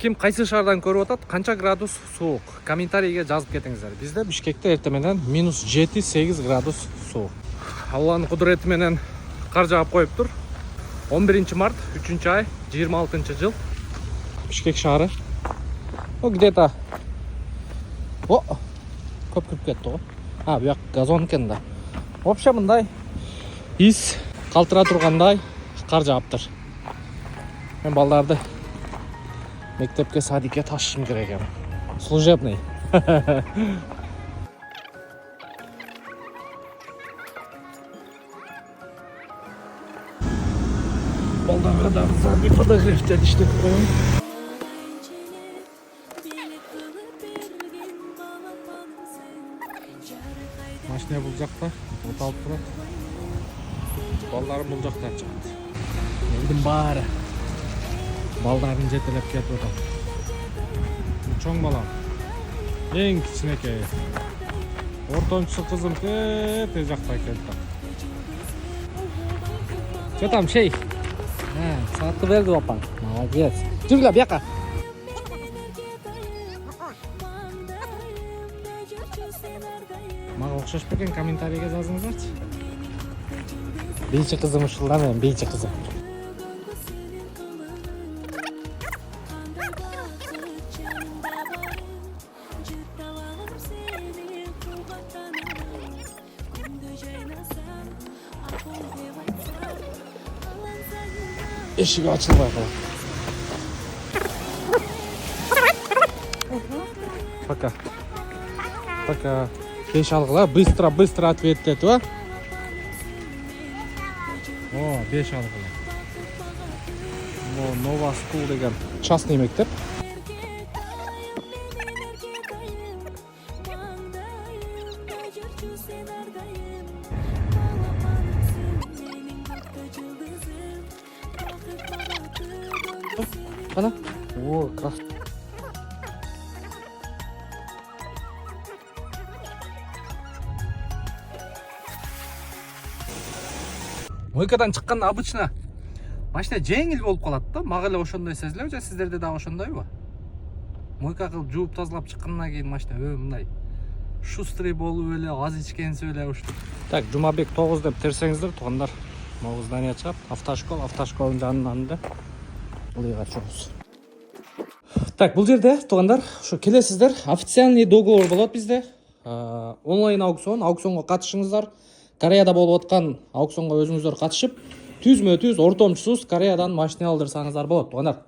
Ким кайсы шаардан көрүп атат, канча градус суук? Комментарийге жазып кетиңиздер. Бизде Бишкекте эртең менен -7-8 градус суук. Алланын кудурети менен кар жаап коюптур. 11 март, 3-ай, 26-жыл. Бишкек шаары. Где-то көп кіріп кетті ғой. Бұяқ газон екен да. Вообще мындай иіс қалтыра тұрғандай қар жааптыр. Мен балдарды мектепке, садикке ташышым керек екен. Служебный. Балдарға да задний подогревтер иштеп коюм. Машина бұл жақта, оталып тұрады. Балдарым бұл жақтан шығады. Елдің бары балдарын жетелеп кетіп отыр. Чоң балам. Ең кичинекей. Ортончысы қызым тез жақта келді. Че там, шей? Сатты берді опан. Молодец. Жүргілі, бияқа. Мага окшош бекен, комментарийге жазыңыздарчы. Бейчи кызым ушулда менен, бейчи кызым. Эшиги ачылбай калат. Пока. Пока. Беш алгыла, быстро ответ етіп, а? О, беш алгыла. Нова School деген частный мектеп. Қана? О, красиво. Мойкадан чыкканда обычно машина жеңил болуп калат да. Мага эле ошондой сезилеби же сиздерде да ошондойбу? Мойка кылып жууп тазалап чыккандан кийин машина мындай шустрый болуп эле, аз ичкенсип эле уштуп. Так, Жумабек 9 деп терсеңиздер, туугандар. Могу здание чыгат. Автошколдун жанынан да ылыйга чыгабыз. Так, бул жерде туугандар, ушу келесиздер, официальный договор болот бизде. Онлайн аукционго катышыңыздар. Кореяда болуп аткан аукционго өзүңүздөр катышып, түзмө-түз ортомчусуз Кореядан машина алдырсаңыздар болот, туугандар.